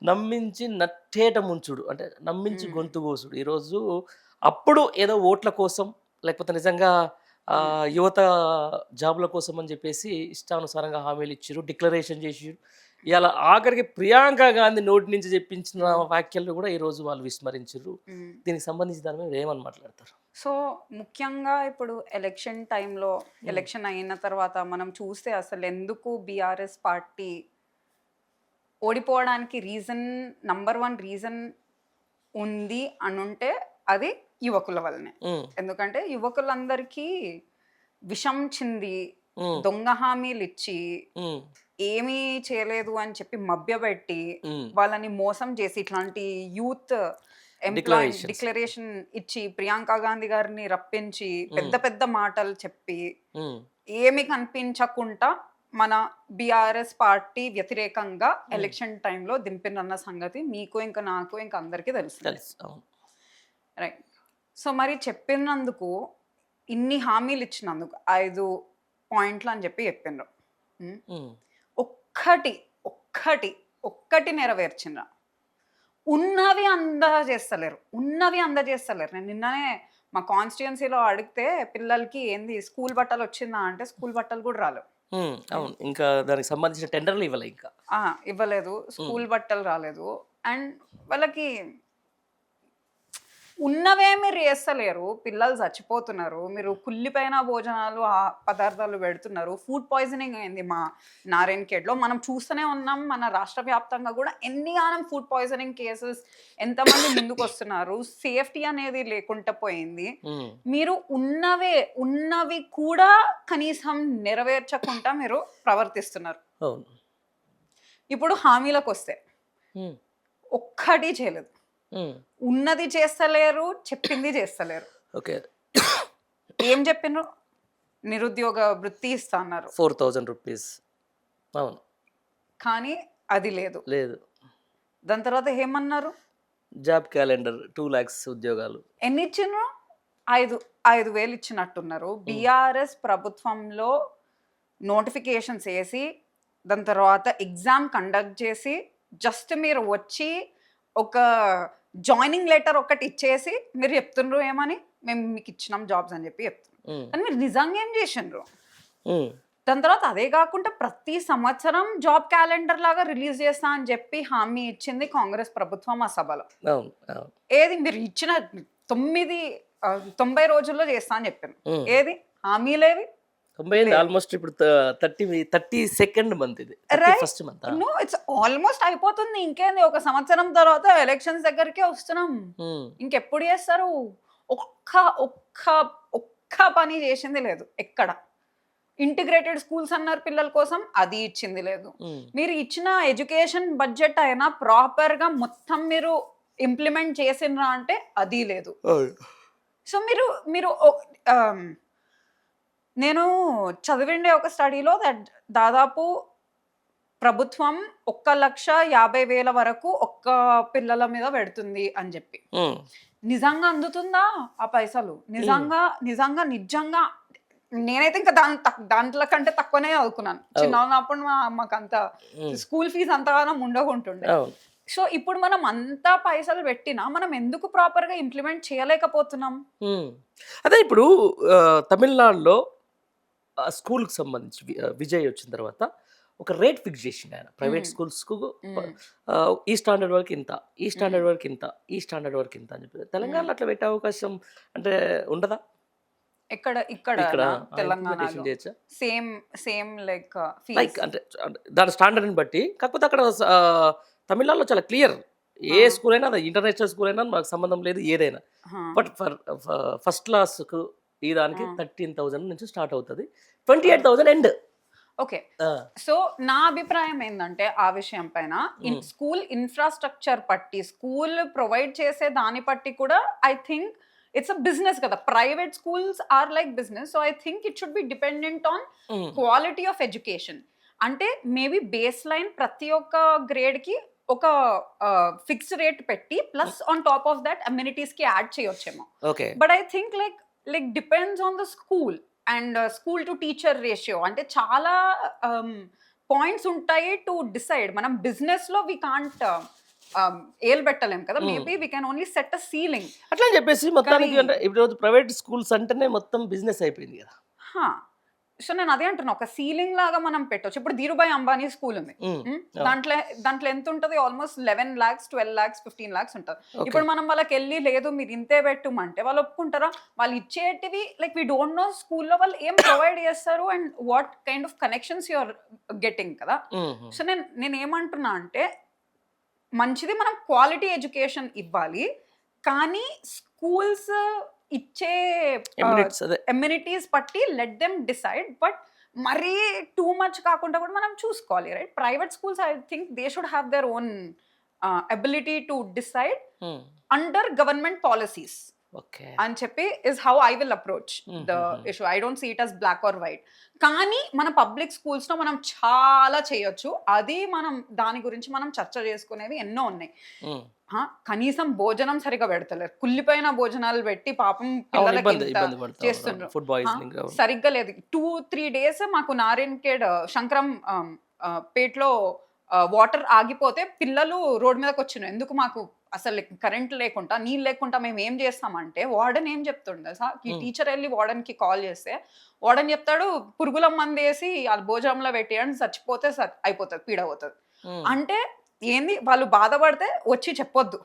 నమ్మించి నట్టేట ముంచుడు. అంటే నమ్మించి హ్మ్. గొంతు కోసుడు. ఈరోజు అప్పుడు ఏదో ఓట్ల కోసం లేకపోతే నిజంగా హ్మ్. యువత జాబ్‌ల కోసం అని జెప్పేసి ఇష్టానుసారంగా హామీలిచ్చిర్రు. డిక్లరేషన్ జేసిర్రు. ఇయాల ఆఖరికి ప్రియాంక గాంధీ నోటి నుంచి జెప్పించిన హ్మ్. వ్యాఖ్యలను గూడా ఈరోజు వాళ్ళు విస్మరించిర్రు. హ్మ్. దీనికి సంబంధించి దాని మీద ఏమని మాట్లాడతారు? సో, ముఖ్యంగా ఇప్పుడు ఎలక్షన్ టైంలో హ్మ్. ఎలక్షన్ అయిన తర్వాత మనం చూస్తే అసలెందుకు బీఆర్ఎస్ పార్టీ ఓడిపోవడానికి నంబర్ 1 రీజన్ ఉంది అనుంటే అది యువకుల వల్లనే. హ్మ్. ఎందుకంటే యువకులందరికీ విషం చింది, హ్మ్. దొంగ హామీలిచ్చి, హ్మ్. ఏమీ చేయలేదు అని చెప్పి మభ్యపెట్టి, హ్మ్. వాళ్ళని మోసం చేసి ఇట్లాంటి యూత్ డిక్లరేషన్స్. డిక్లరేషన్ ఇచ్చి, ప్రియాంక గాంధీ గారిని రప్పించి, పెద్ద హ్మ్. పెద్ద మాటలు చెప్పి, హ్మ్. ఏమి కనిపించకుండా మన బీఆర్ఎస్ పార్టీ వ్యతిరేకంగా హ్మ్. ఎలక్షన్ టైంలో దింపినన్న సంగతి మీకు, ఇంక నాకు, ఇంక అందరికీ తెలిసిందే. తెలుసు. అవును. రైట్. సో, మరి చెప్పినందుకు, ఇన్ని హామీలిచ్చినందుకు 5 పాయింట్లు అని చెప్పి చెప్పిండ్రు. హ్మ్. హ్మ్. ఒక్కటి, ఒక్కటి, ఒక్కటి నెరవేర్చిండ్రా? ఉన్నవి అందజేస్తలేరు. నేను నిన్ననే మా కాన్స్టిట్యుయెన్సీలో అడిగితే పిల్లలకి ఏంది స్కూల్ బట్టలొచ్చిందా అంటే స్కూల్ బట్టలు కూడా రాలేవు. హ్మ్. హ్మ్. అవును. ఇంకా దానికి సంబంధించిన టెండర్‌లు ఇవ్వలే ఇంకా. ఆ! ఇవ్వలేదు. హ్మ్. స్కూల్ బట్టలు రాలేదు. అండ్ వాళ్ళకి ఉన్నవే మీరు చేస్తలేరు. పిల్లలు చచ్చిపోతున్నారు. మీరు కుళ్ళిపోయిన భోజనాలు, పదార్థాలు పెడుతున్నారు. ఫుడ్ పాయిజనింగ్ అయింది మా నారాయణఖేడ్‌లో. మనం చూస్తూనే ఉన్నాం. మన రాష్ట్ర వ్యాప్తంగా గూడా ఎన్నిగానం ఫుడ్ పాయిజనింగ్ కేసెస్ ఎంతమంది ముందుకొస్తున్నారు. సేఫ్టీ అనేది లేకుండా పోయింది. హ్మ్. మీరు ఉన్నవి కూడా కనీసం నెరవేర్చకుండా మీరు ప్రవర్తిస్తున్నారు. అవును. ఇప్పుడు హామీలకొస్తే హ్మ్. ఒక్కటి చేయలేదు. హ్మ్. ఉన్నది చేస్తలేరు, చెప్పింది చేస్తలేరు. ఓకే. ఏం జెప్పిన్రు? నిరుద్యోగ వృత్తి ఇస్తా అన్నారు. రూ. 4,000 అవును. కానీ అది లేదు. లేదు. దాని తర్వాత ఏమన్నారు? జాబ్ క్యాలెండర్ 2,00,000 ఉద్యోగాలు. ఎన్నిచ్చిండ్రు? 5,000 ఇచ్చినట్టున్నారు. హ్మ్. బీఆర్ఎస్ ప్రభుత్వంలో నోటిఫికేషన్స్ ఏసి, దాని తర్వాత ఎగ్జామ్ కండక్ట్ జేసి, జస్ట్ మీరు వచ్చి ఒక జాయినింగ్ లెటర్ ఒకటి ఇచ్చేసి మీరు చెప్తుండ్రు ఏమని? మేము మీకిచ్చినాం జాబ్స్ అని జెప్పి చెప్తున్నారు. హ్మ్. కానీ మీరు నిజంగా ఏం జేషిండ్రు? హ్మ్. దాని తర్వాత అదే గాకుండా ప్రతి సంవత్సరం జాబ్ క్యాలెండర్ లాగా రిలీజ్ చేస్తా అని జెప్పి హామీ ఇచ్చింది కాంగ్రెస్ ప్రభుత్వం ఆ సభలో. అవును. అవును. ఏది మీరు ఇచ్చిన 90 రోజుల్లో చేస్తా అని జెప్పారు. హ్మ్. ఏది? హామీలేవి? 90 ఏంది లేవు. ఆల్‌మోస్ట్ ఇప్పుడు 32nd మంత్ ఇది. రైట్. 31st మంతా? నో ఇట్స్ ఆల్‌మోస్ట్ అయిపోతుంది. ఇంకేంది ఒక సంవత్సరం తర్వాత ఎలక్షన్స్ దగ్గరికే వస్తున్నాం. హ్మ్. ఇంకెప్పుడు చేస్తారు? ఒక్క ఒక్క ఒక్క పని చేసింది లేదు ఎక్కడ. ఇంటిగ్రేటెడ్ స్కూల్స్ అన్నారు పిల్లల కోసం. అది ఇచ్చింది లేదు. హ్మ్. మీరు ఇచ్చిన ఎడ్యుకేషన్ బడ్జెట్ అయినా ప్రాపర్‌గా మొత్తం మీరు ఇంప్లిమెంట్ చేసిండ్రా అంటే అది లేదు. అవును. సో, మీరు మీరు ఆహ్, నేను చదివిండే ఒక స్టడీలో దాదాపు ప్రభుత్వం 1,50,000 వరకు ఒక్క పిల్లల మీద పెడుతుంది అని జెప్పి. హ్మ్. నిజంగా అందుతుందా ఆ పైసలు? హ్మ్. నిజంగా నేనైతే ఇంకా దాంట్ల కంటే తక్కువనే చదువుకున్నాను. అవును. చిన్నగున్నప్పుడు మాకంత హ్మ్. స్కూల్ ఫీజ్ అంతగానం ఉండకుంటుండే. అవును. సో, ఇప్పుడు మనం అంత పైసలు పెట్టినా మనం ఎందుకు ప్రాపర్‌గా ఇంప్లిమెంట్ చేయలేకపోతున్నాం? హ్మ్. అదే ఇప్పుడు తమిళనాడులో స్కూల్‌కి సంబంధించి విజయ్ వచ్చిన తర్వాత ఒక రేట్ ఫిక్స్ జేసిండాయన. ప్రైవేట్ హ్మ్. స్కూల్స్‌కు హ్మ్. ఈ స్టాండర్డ్ వరకు ఇంత, ఈ హ్మ్. స్టాండర్డ్ వరకు ఇంత, ఈ స్టాండర్డ్ వరకు ఇంత అని చెప్పి. హ్మ్. తెలంగాణలో అట్లా పెట్టే అవకాశం అంటే ఉండదా? ఇక్కడ ఇక్కడనా? ఇంప్లిమెంటేషన్ తెలంగాణలో. చేయొచ్చా? Same same like like fees. అంటే దాని స్టాండర్డ్‌ని బట్టి కాకపోతే అక్కడ తమిళనాడులో చాలా క్లియర్. ఆ! ఏ స్కూల్ అయినా అది ఇంటర్నేషనల్ స్కూల్ అయినా మాకు సంబంధం లేదు ఏదైనా. ఆ! బట్ ఫస్ట్ క్లాస్‌కు ఈ ఆ! దానికి 13,000 నుంచి స్టార్ట్ అవుతది. ఆ! 28,000 ఎండ్. ఓకే. ఆ! సో, నా అభిప్రాయం ఏందంటే ఆ విషయం పైన హ్మ్. స్కూల్ ఇన్‌ఫ్రాస్ట్రక్చర్ పట్టి, స్కూల్ ప్రొవైడ్ చేసే దాన్ని బట్టి కూడా I think it's a business కదా! Private schools are like business. So, I think it should be dependent on hmm. Quality of education. అంటే మేబీ బేస్ లైన్ ప్రతి ఒక్క గ్రేడ్‌కి ఒక ఫిక్స్డ్ రేట్ పెట్టి hmm. Plus on top of that అమ్యూనిటీస్‌కి add చేయొచ్చేమో. Okay. But I think like depends on the school and school to teacher ratio. అంటే చాలా పాయింట్స్ ఉంటాయి టు డిసైడ్. మనం బిజినెస్లో వీ కాంట్ ఏలు పెట్టలేం కదా. Maybe we can only set a ceiling. అట్లా అని చెప్పేసి మొత్తానికి అంటే ఇప్పుడు ప్రైవేట్ స్కూల్స్ అంటేనే మొత్తం బిజినెస్ అయిపోయింది కదా. సో నేను అదే అంటున్నా, ఒక సీలింగ్ లాగా మనం పెట్టొచ్చు. ఇప్పుడు ధీరుభాయ్ అంబానీ స్కూల్ ఉంది. దాంట్లో ఎంత ఉంటుంది? ఆల్మోస్ట్ 11 lakhs, 12 lakhs, 15 lakhs ఉంటుంది. ఇప్పుడు మనం వాళ్ళకి వెళ్ళి లేదు మీరు ఇంతే పెట్టమంటే వాళ్ళు ఒప్పుకుంటారా? వాళ్ళు ఇచ్చేటివి లైక్ వీ డోంట్ నో స్కూల్లో వాళ్ళు ఏం ప్రొవైడ్ చేస్తారు and what kind of connections you're getting కదా. సో నేను ఏమంటున్నా అంటే మంచిది, మనం క్వాలిటీ ఎడ్యుకేషన్ ఇవ్వాలి, కానీ స్కూల్స్ ఇచ్చే ఎమ్యూనిటీస్ పట్టి లెట్ దెమ్ డిసైడ్. బట్ మరీ టూ మచ్ కాకుండా కూడా మనం చూసుకోవాలి, right? Private schools I think they should have their own ability to decide under government policies అని చెప్పి is how I will approach the issue. I don't see it as black or white. కానీ మన public స్కూల్స్లో మనం చాలా చేయొచ్చు. అది మనం దాని గురించి మనం చర్చ చేసుకునేవి ఎన్నో ఉన్నాయి. కనీసం భోజనం సరిగా పెడతలేరు, కుళ్ళిపోయిన భోజనాలు పెట్టి పాపం పిల్లలకి చేస్తున్నారు. సరిగ్గా లేదు. 2-3 days మాకు నారాయణఖేడ్ శంకరం పేట్లో వాటర్ ఆగిపోతే పిల్లలు రోడ్ మీదకి వచ్చినారు. ఎందుకు? మాకు అసలు కరెంట్ లేకుండా నీళ్ళు లేకుండా మేము ఏం చేస్తామంటే వార్డెన్ ఏం చెప్తుండే ఈ టీచర్ వెళ్ళి వార్డెన్ కి కాల్ చేస్తే వార్డెన్ చెప్తాడు పురుగుల మంది వేసి ఆ భోజనంలో పెట్టేయండి, చచ్చిపోతే అయిపోతుంది, పీడ అవుతుంది. అంటే ఏంది? వాళ్ళు బాధపడితే వచ్చి చెప్పొద్దు,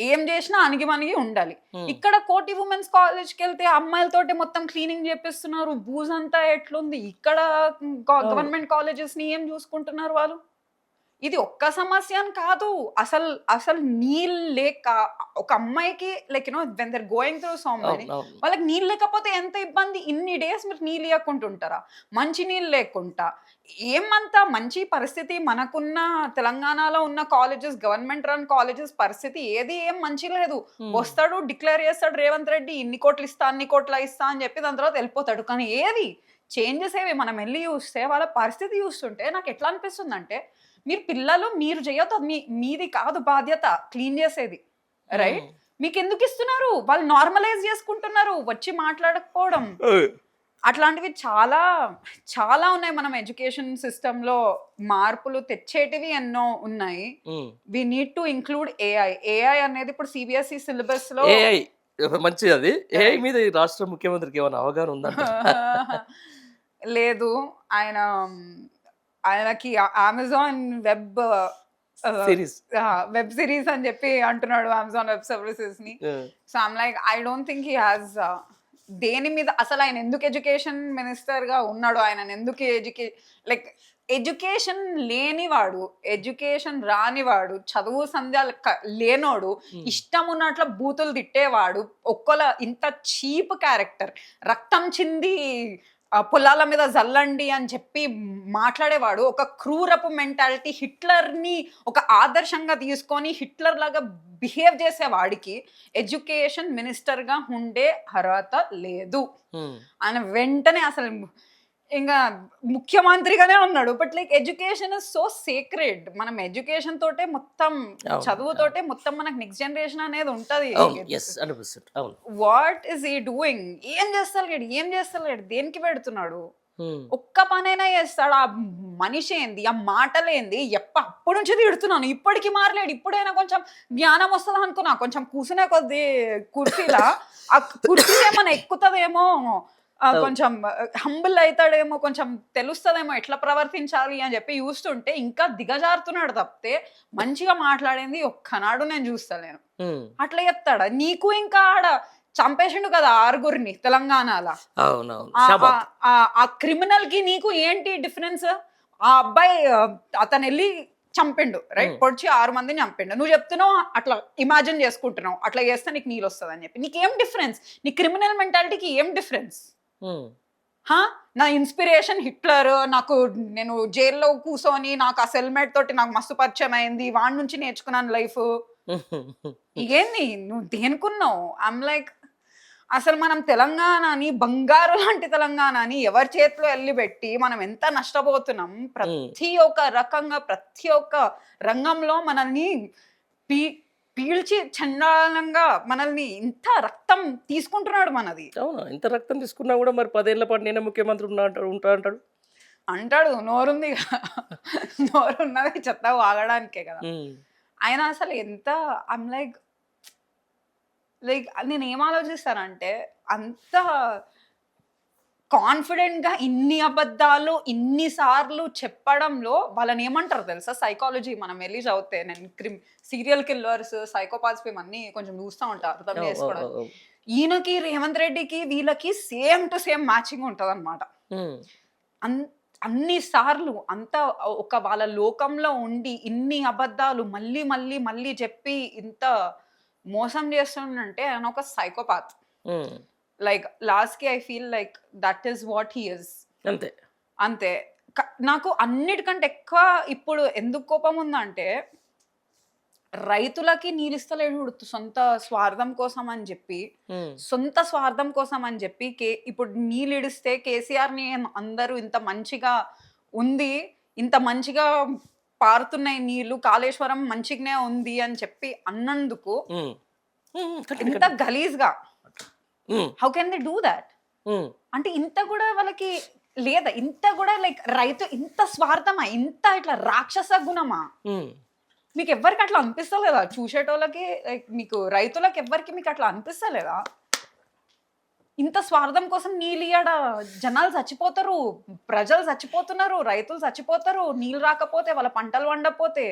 ఏం చేసినా అణిగి ఉండాలి. ఇక్కడ కోటి ఉమెన్స్ కాలేజ్కి వెళ్తే అమ్మాయిలతోటి మొత్తం క్లీనింగ్ చేపిస్తున్నారు, బూజ్ అంతా ఎట్లుంది. ఇక్కడ గవర్నమెంట్ కాలేజెస్ ని ఏం చూసుకుంటున్నారు వాళ్ళు? ఇది ఒక్క సమస్య అని కాదు, అసలు నీళ్ళు లేక ఒక అమ్మాయికి like you know when they're going through so many, వాళ్ళకి నీళ్ళు లేకపోతే ఎంత ఇబ్బంది. ఇన్ని డేస్ మీరు నీళ్ళు ఇవ్వకుంటుంటారా? మంచి నీళ్ళు లేకుండా ఏమంతా మంచి పరిస్థితి మనకున్న తెలంగాణలో ఉన్న కాలేజెస్, గవర్నమెంట్ రన్ కాలేజెస్ పరిస్థితి ఏం మంచి లేదు. వస్తాడు, డిక్లేర్ చేస్తాడు రేవంత్ రెడ్డి ఇన్ని కోట్లు ఇస్తా, అన్ని కోట్ల ఇస్తా అని చెప్పి దాని తర్వాత వెళ్ళిపోతాడు. కానీ ఏది చేంజెస్ ఏవి మనం వెళ్ళి చూస్తే వాళ్ళ పరిస్థితి చూస్తుంటే నాకు ఎట్లా అనిపిస్తుంది అంటే, మీరు పిల్లలు మీరు చేయొద్దు, మీది కాదు బాధ్యత క్లీన్ చేసేది, రైట్? మీకు ఎందుకు ఇస్తున్నారు? వాళ్ళు నార్మలైజ్ చేసుకుంటున్నారు, వచ్చి మాట్లాడకపోవడం. అట్లాంటివి చాలా చాలా ఉన్నాయి. మనం ఎడ్యుకేషన్ సిస్టంలో మార్పులు తెచ్చేటివి ఎన్నో ఉన్నాయి. We need to include AI అనేది ఇప్పుడు సిబిఎస్ఈ సిలబస్ లో మంచిది. అది ఏఐ మీద రాష్ట్ర ముఖ్యమంత్రికి ఏమైనా అవగాహన ఉందా? లేదు. ఆయనకి అమెజాన్ వెబ్ సిరీస్ అని చెప్పి అంటున్నాడు, అమెజాన్ వెబ్ సర్వీసెస్ ని. So I'm like I don't think he has దేని మీద అసలు ఆయన ఎందుకు ఎడ్యుకేషన్ మినిస్టర్ గా ఉన్నాడు? ఆయన ఎందుకు ఎడ్యుకేషన్ లేనివాడు, ఎడ్యుకేషన్ రానివాడు, చదువు సంధ్యాలు లేనోడు, ఇష్టం ఉన్నట్ల బూతులు తిట్టేవాడు, ఇంత చీప్ క్యారెక్టర్, రక్తం చింది పొలాల మీద జల్లండి అని చెప్పి మాట్లాడేవాడు, ఒక క్రూరపు మెంటాలిటీ, హిట్లర్ని ఒక ఆదర్శంగా తీసుకొని హిట్లర్ లాగా బిహేవ్ చేసేవాడికి ఎడ్యుకేషన్ మినిస్టర్గా ఉండే అర్హత లేదు. ఆయన వెంటనే అసలు ఇంకా ముఖ్యమంత్రిగానే ఉన్నాడు. But like education is so sacred. మనం ఎడ్యుకేషన్ తోటే మొత్తం, చదువుతోటే మొత్తం మనకు నెక్స్ట్ జనరేషన్ అనేది ఉంటది. వాట్ ఈస్ ఈ డూయింగ్? ఏం చేస్తలేడు, దేనికి పెడుతున్నాడు? ఒక్క పనైనా చేస్తాడు? ఆ మనిషి ఏంది, ఆ మాటలేంది? అప్పటి నుంచి తిడుతున్నాను, ఇప్పటికి మారలేడు. ఇప్పుడైనా కొంచెం జ్ఞానం వస్తుంది అనుకున్నా, కొంచెం కూర్చునే కొద్ది కుర్చీలా ఆ కుర్చీ ఏమైనా ఎక్కుతుందేమో, కొంచెం హంబుల్ అవుతాడేమో, కొంచెం తెలుస్తుందేమో ఎట్లా ప్రవర్తించాలి అని చెప్పి చూస్తుంటే ఇంకా దిగజారుతున్నాడు తప్పితే మంచిగా మాట్లాడింది ఒక్కనాడు నేను చూస్తలేను. అట్లా చెప్తాడా? నీకు ఇంకా ఆడ చంపేసిండు కదా 6 తెలంగాణలో. ఆ క్రిమినల్ కి నీకు ఏంటి డిఫరెన్స్? ఆ అబ్బాయి అతను వెళ్ళి చంపిండు, రైట్? పొడిచి 6 మందిని చంపిండు. నువ్వు చెప్తున్నావు అట్లా ఇమాజిన్ చేసుకుంటున్నావు, అట్లా చేస్తే నీకు నీళ్ళు వస్తుంది అని చెప్పి. నీకేం డిఫరెన్స్? నీ క్రిమినల్ మెంటాలిటీకి ఏం డిఫరెన్స్? నా ఇన్స్పిరేషన్ హిట్లర్, నేను జైల్లో కూర్చొని నాకు ఆ సెల్మేట్ తోటి నాకు మస్తు పరిచయం అయింది, వాడి నుంచి నేర్చుకున్నాను లైఫ్. ఇదేంది? నువ్వు దేనుకున్నావు? ఐమ్ లైక్ అసలు మనం తెలంగాణని, బంగారు లాంటి తెలంగాణని ఎవరి చేతిలో వెళ్ళి పెట్టి మనం ఎంత నష్టపోతున్నాం. ప్రతి ఒక్క రకంగా, ప్రతి ఒక్క రంగంలో మనల్ని పీల్చి చండాలంగా మనల్ని ఇంత రక్తం తీసుకుంటున్నాడు మనది. అవునా? ఇంత రక్తం తీసుకున్నా కూడా మరి 10 ఏళ్ల పాటు నేనే ముఖ్యమంత్రి ఉంటా అంటాడు. అంటాడు నోరుంది నోరున్నది చెత్త వాగడానికే కదా. ఉమ్, ఆయన అసలు ఎంత ఐమ్ లైక్ లైక్ నేను ఏం ఆలోచిస్తానంటే అంత కాన్ఫిడెంట్గా ఇన్ని అబద్ధాలు ఇన్ని సార్లు చెప్పడంలో వాళ్ళని ఏమంటారు తెలుసా సైకాలజీ మనం వెళ్ళి చదివితే నేను సీరియల్ కిల్లర్స్ సైకోపాత్స్ అన్ని కొంచెం చూస్తూ ఉంటారు అర్థం ఓ, ఓ, ఓ, చేసుకోవడానికి. ఓ. ఈయనకి రేవంత్ రెడ్డికి వీళ్ళకి సేమ్ టు సేమ్ మ్యాచింగ్ ఉంటుంది అనమాట. ఉమ్, అన్ని సార్లు అంత ఒక వాళ్ళ లోకంలో ఉండి ఇన్ని అబద్ధాలు మళ్ళీ మళ్ళీ మళ్ళీ చెప్పి ఇంత మోసం చేస్తుండంటే ఆయన ఒక సైకోపాత్. ఉమ్, లైక్ లాస్ట్‌కి I feel like that is what he is. అంతే. అంతే. నాకు అన్నిటికంటే ఎక్కువ ఇప్పుడు ఎందుకు కోపం ఉందంటే, రైతులకి నీళ్ళిస్తలేడు చూడు సొంత స్వార్థం కోసం అని చెప్పి, ఉమ్, సొంత స్వార్థం కోసం అని చెప్పి ఇప్పుడు నీళ్ళిడిస్తే కేసీఆర్‌ని అందరూ ఇంత మంచిగా ఉంది, ఇంత మంచిగా పారుతున్నాయి నీళ్ళు, కాళేశ్వరం మంచిగానే ఉంది అని చెప్పి అన్నందుకు ఉమ్, ఉమ్, continue, ఇంత continue. గలీజ్‌గా um, how can they do that? Um, అంటే ఇంత కూడా వాళ్ళకి లేదా? ఇంత కూడా లైక్ రైతు ఇంత స్వార్థమా? ఇంత ఇట్లా రాక్షస గుణమా? ఉమ్. మీకు ఎవ్వరికి అట్లా అనిపిస్తలేదా? చూసేటోళ్ళకి లైక్ మీకు రైతులకి ఎవ్వరికి మీకు అట్లా అనిపిస్తలేదా? ఇంత స్వార్థం కోసం నీళ్ళియ్యడ జనాలు చచ్చిపోతారు, ప్రజలు చచ్చిపోతున్నారు, రైతులు చచ్చిపోతారు, నీళ్ళు రాకపోతే వాళ్ళ పంటలు వండకపోతే.